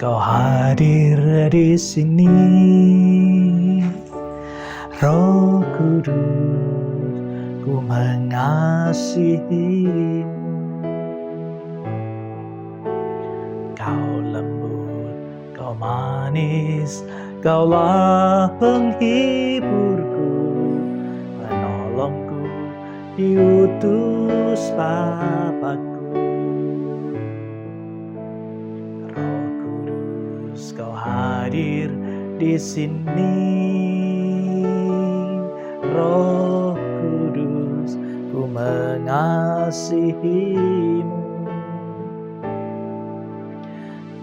Kau hadir di sini, Roh Kudus, ku mengasihimu. Kau lembut, kau manis, kaulah penghiburku, penolongku, diutus Bapa-Ku. Roh Kudus, kau hadir di sini, Roh Kudus, ku mengasihimu.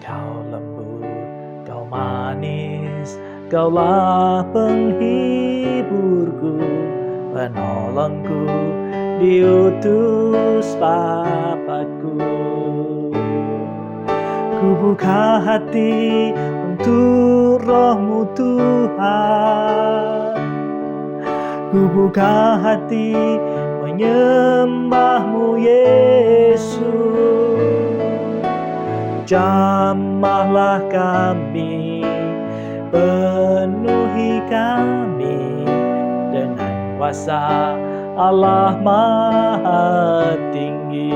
Kau lembut, kau manis, kaulah penghiburku, penolongku, diutus Bapa-Ku. Ku buka hati untuk Roh-Mu Tuhan, ku buka hati menyembah-Mu Yesus. Jamahlah kami, penuhi kami dengan kuasa Allah Maha Tinggi.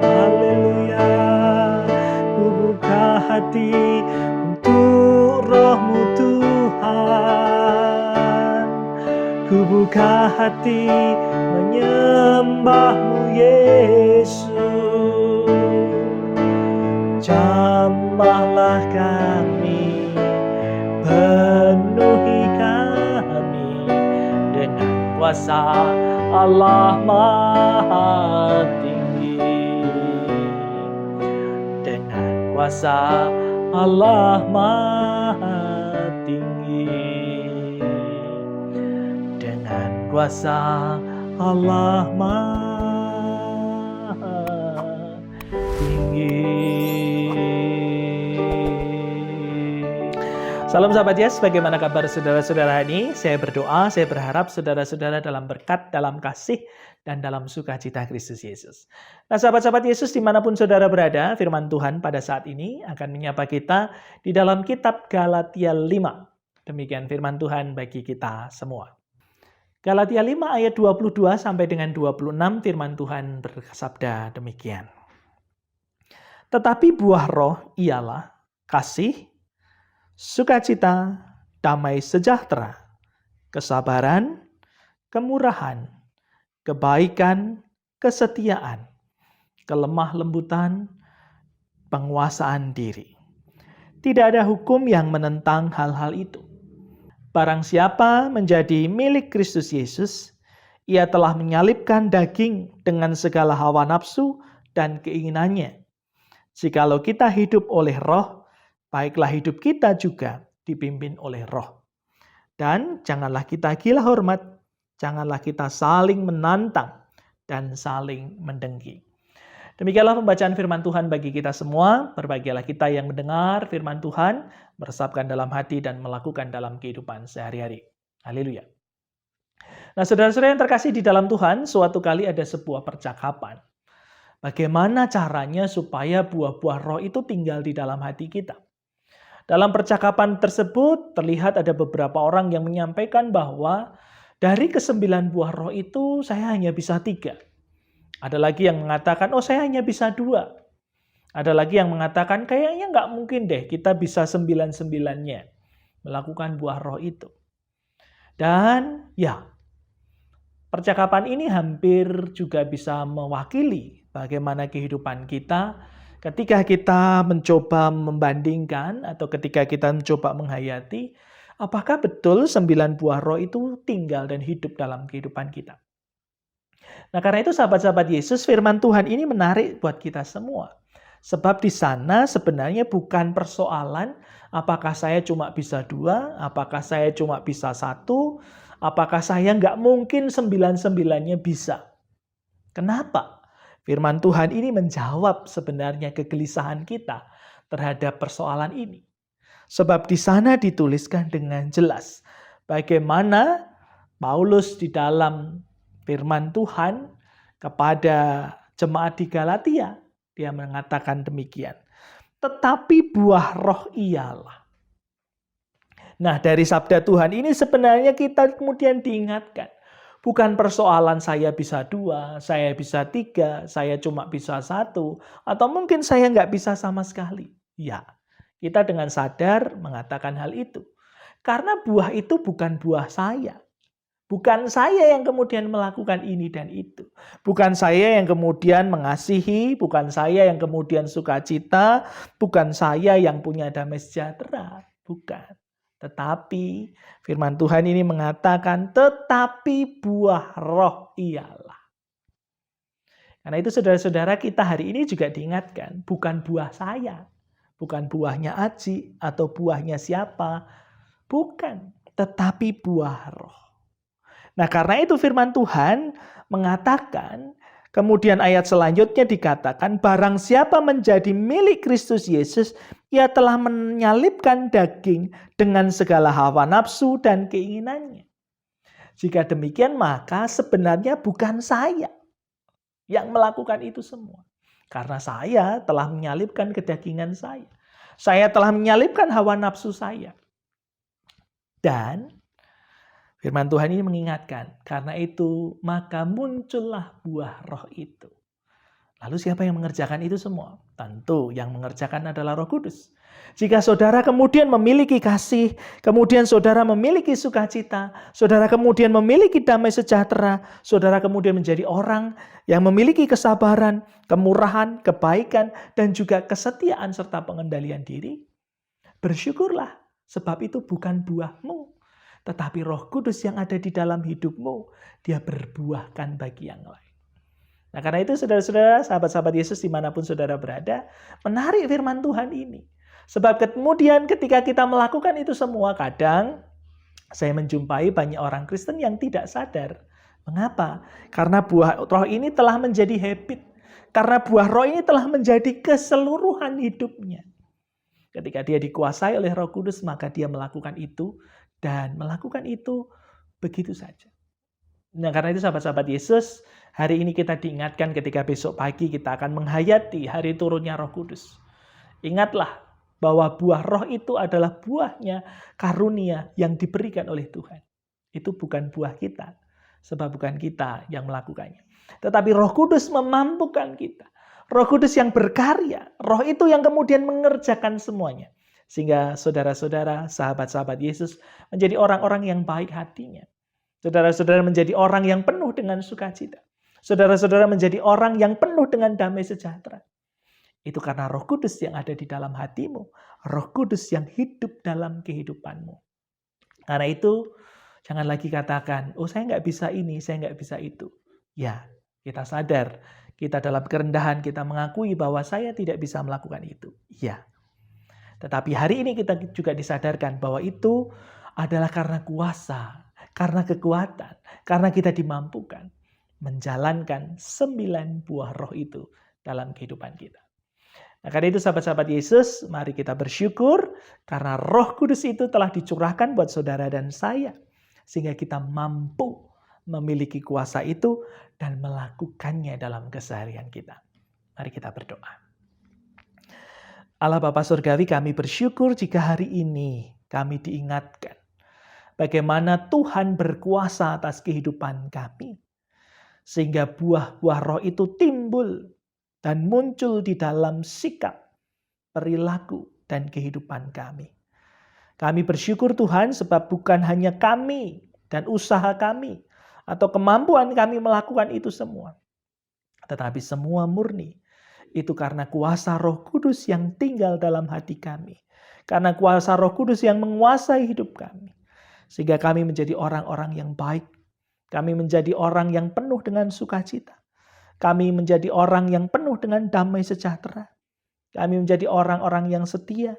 Haleluya, ku buka hati untuk Roh-Mu Tuhan, ku buka hati menyembah-Mu Yesus. Jamahlah kami, penuhi kami dengan kuasa Allah Maha Tinggi. Dengan kuasa Allah Maha Tinggi. Dengan kuasa Allah Maha Tinggi. Salam sahabat Yes, bagaimana kabar saudara-saudara ini? Saya berdoa, saya berharap saudara-saudara dalam berkat, dalam kasih, dan dalam sukacita Kristus Yesus. Nah sahabat-sahabat Yesus dimanapun saudara berada, firman Tuhan pada saat ini akan menyapa kita di dalam kitab Galatia 5. Demikian firman Tuhan bagi kita semua. Galatia 5 ayat 22 sampai dengan 26 firman Tuhan bersabda demikian. Tetapi buah roh ialah kasih, sukacita, damai sejahtera, kesabaran, kemurahan, kebaikan, kesetiaan, kelemah lembutan, penguasaan diri. Tidak ada hukum yang menentang hal-hal itu. Barang siapa menjadi milik Kristus Yesus, ia telah menyalibkan daging dengan segala hawa nafsu dan keinginannya. Jikalau kita hidup oleh roh, baiklah hidup kita juga dipimpin oleh roh. Dan janganlah kita gila hormat, janganlah kita saling menantang dan saling mendengki. Demikianlah pembacaan firman Tuhan bagi kita semua. Berbahagialah kita yang mendengar firman Tuhan, meresapkan dalam hati dan melakukan dalam kehidupan sehari-hari. Haleluya. Nah saudara-saudara yang terkasih di dalam Tuhan, suatu kali ada sebuah percakapan. Bagaimana caranya supaya buah-buah roh itu tinggal di dalam hati kita? Dalam percakapan tersebut terlihat ada beberapa orang yang menyampaikan bahwa dari ke-9 buah roh itu saya hanya bisa 3. Ada lagi yang mengatakan, oh saya hanya bisa 2. Ada lagi yang mengatakan, kayaknya nggak mungkin deh kita bisa 9-9-nya melakukan buah roh itu. Dan ya, percakapan ini hampir juga bisa mewakili bagaimana kehidupan kita ketika kita mencoba membandingkan atau ketika kita mencoba menghayati, apakah betul 9 buah roh itu tinggal dan hidup dalam kehidupan kita. Nah karena itu sahabat-sahabat Yesus, firman Tuhan ini menarik buat kita semua. Sebab di sana sebenarnya bukan persoalan apakah saya cuma bisa 2, apakah saya cuma bisa 1, apakah saya nggak mungkin 9-9-nya bisa. Kenapa? Firman Tuhan ini menjawab sebenarnya kegelisahan kita terhadap persoalan ini. Sebab di sana dituliskan dengan jelas bagaimana Paulus di dalam firman Tuhan kepada jemaat di Galatia, dia mengatakan demikian. tetapi buah roh ialah. Nah, dari sabda Tuhan ini sebenarnya kita kemudian diingatkan. Bukan persoalan saya bisa 2, saya bisa 3, saya cuma bisa 1, atau mungkin saya nggak bisa sama sekali. Ya, kita dengan sadar mengatakan hal itu. Karena buah itu bukan buah saya. Bukan saya yang kemudian melakukan ini dan itu. Bukan saya yang kemudian mengasihi, bukan saya yang kemudian sukacita, bukan saya yang punya damai sejahtera. Bukan. Tetapi firman Tuhan ini mengatakan, tetapi buah roh ialah. Karena itu saudara-saudara, kita hari ini juga diingatkan, bukan buah saya. Bukan buahnya Aji atau buahnya siapa. Bukan, tetapi buah roh. Nah, karena itu firman Tuhan mengatakan, kemudian ayat selanjutnya dikatakan, barang siapa menjadi milik Kristus Yesus, ia telah menyalibkan daging dengan segala hawa nafsu dan keinginannya. Jika demikian, maka sebenarnya bukan saya yang melakukan itu semua. Karena saya telah menyalibkan kedagingan saya. Saya telah menyalibkan hawa nafsu saya. Dan firman Tuhan ini mengingatkan, karena itu maka muncullah buah roh itu. Lalu siapa yang mengerjakan itu semua? Tentu yang mengerjakan adalah Roh Kudus. Jika saudara kemudian memiliki kasih, kemudian saudara memiliki sukacita, saudara kemudian memiliki damai sejahtera, saudara kemudian menjadi orang yang memiliki kesabaran, kemurahan, kebaikan, dan juga kesetiaan serta pengendalian diri, bersyukurlah, sebab itu bukan buahmu, tetapi Roh Kudus yang ada di dalam hidupmu, dia berbuahkan bagi yang lain. Nah, karena itu saudara-saudara, sahabat-sahabat Yesus dimanapun saudara berada, menarik firman Tuhan ini. Sebab kemudian ketika kita melakukan itu semua, kadang saya menjumpai banyak orang Kristen yang tidak sadar. Mengapa? Karena buah roh ini telah menjadi habit. Karena buah roh ini telah menjadi keseluruhan hidupnya. Ketika dia dikuasai oleh Roh Kudus, maka dia melakukan itu. Dan melakukan itu begitu saja. Nah, karena itu sahabat-sahabat Yesus, hari ini kita diingatkan ketika besok pagi kita akan menghayati hari turunnya Roh Kudus. Ingatlah bahwa buah roh itu adalah buahnya karunia yang diberikan oleh Tuhan. Itu bukan buah kita, sebab bukan kita yang melakukannya. Tetapi Roh Kudus memampukan kita. Roh Kudus yang berkarya, roh itu yang kemudian mengerjakan semuanya. Sehingga saudara-saudara, sahabat-sahabat Yesus menjadi orang-orang yang baik hatinya. Saudara-saudara menjadi orang yang penuh dengan sukacita. Saudara-saudara menjadi orang yang penuh dengan damai sejahtera. Itu karena Roh Kudus yang ada di dalam hatimu. Roh Kudus yang hidup dalam kehidupanmu. Karena itu, jangan lagi katakan, oh saya nggak bisa ini, saya nggak bisa itu. Ya, kita sadar. Kita dalam kerendahan, kita mengakui bahwa saya tidak bisa melakukan itu. Ya. Tetapi hari ini kita juga disadarkan bahwa itu adalah karena kuasa, karena kekuatan, karena kita dimampukan menjalankan 9 buah roh itu dalam kehidupan kita. Nah, karena itu sahabat-sahabat Yesus, mari kita bersyukur karena Roh Kudus itu telah dicurahkan buat saudara dan saya. Sehingga kita mampu memiliki kuasa itu dan melakukannya dalam keseharian kita. Mari kita berdoa. Allah Bapa Surgawi, kami bersyukur jika hari ini kami diingatkan bagaimana Tuhan berkuasa atas kehidupan kami. Sehingga buah-buah roh itu timbul dan muncul di dalam sikap, perilaku, dan kehidupan kami. Kami bersyukur Tuhan sebab bukan hanya kami dan usaha kami atau kemampuan kami melakukan itu semua. Tetapi semua murni. Itu karena kuasa Roh Kudus yang tinggal dalam hati kami. Karena kuasa Roh Kudus yang menguasai hidup kami. Sehingga kami menjadi orang-orang yang baik. Kami menjadi orang yang penuh dengan sukacita. Kami menjadi orang yang penuh dengan damai sejahtera. Kami menjadi orang-orang yang setia.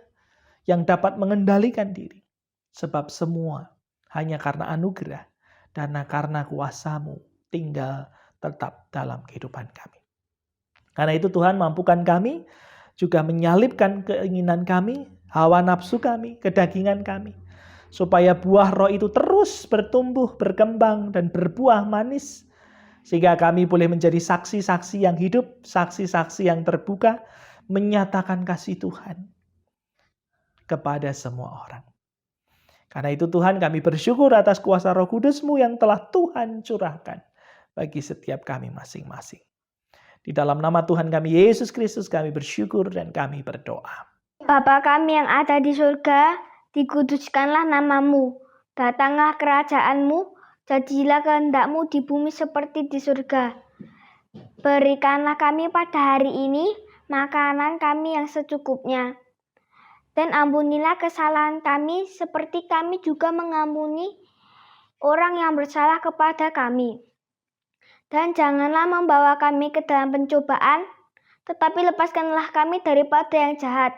Yang dapat mengendalikan diri. Sebab semua hanya karena anugerah. Dan karena kuasa-Mu tinggal tetap dalam kehidupan kami. Karena itu Tuhan mampukan kami juga menyalibkan keinginan kami, hawa nafsu kami, kedagingan kami. Supaya buah roh itu terus bertumbuh, berkembang, dan berbuah manis. Sehingga kami boleh menjadi saksi-saksi yang hidup, saksi-saksi yang terbuka, menyatakan kasih Tuhan kepada semua orang. Karena itu Tuhan, kami bersyukur atas kuasa Roh Kudus-Mu yang telah Tuhan curahkan bagi setiap kami masing-masing. Di dalam nama Tuhan kami Yesus Kristus kami bersyukur dan kami berdoa. Bapa kami yang ada di surga, dikuduskanlah nama-Mu. Datanglah kerajaan-Mu, jadilah kehendak-Mu di bumi seperti di surga. Berikanlah kami pada hari ini makanan kami yang secukupnya. Dan ampunilah kesalahan kami seperti kami juga mengampuni orang yang bersalah kepada kami. Dan janganlah membawa kami ke dalam pencobaan, tetapi lepaskanlah kami daripada yang jahat.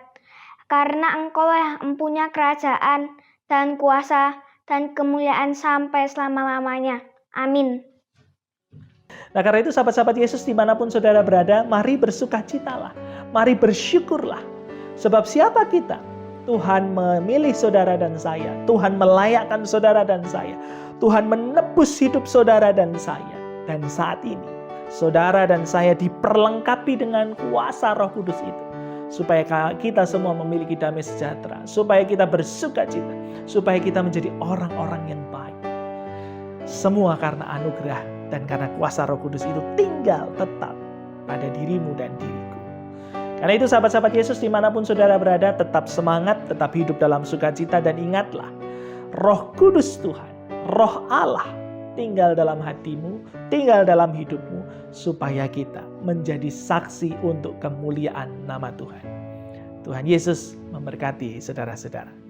Karena Engkau yang mempunyai kerajaan dan kuasa dan kemuliaan sampai selama-lamanya. Amin. Nah, karena itu sahabat-sahabat Yesus dimanapun saudara berada, mari bersukacitalah, mari bersyukurlah. Sebab siapa kita? Tuhan memilih saudara dan saya. Tuhan melayakkan saudara dan saya. Tuhan menebus hidup saudara dan saya. Dan saat ini, saudara dan saya diperlengkapi dengan kuasa Roh Kudus itu. Supaya kita semua memiliki damai sejahtera. Supaya kita bersukacita. Supaya kita menjadi orang-orang yang baik. Semua karena anugerah dan karena kuasa Roh Kudus itu tinggal tetap pada dirimu dan diriku. Karena itu sahabat-sahabat Yesus dimanapun saudara berada, tetap semangat, tetap hidup dalam sukacita, dan ingatlah, Roh Kudus Tuhan, Roh Allah tinggal dalam hatimu, tinggal dalam hidupmu, supaya kita menjadi saksi untuk kemuliaan nama Tuhan. Tuhan Yesus memberkati saudara-saudara.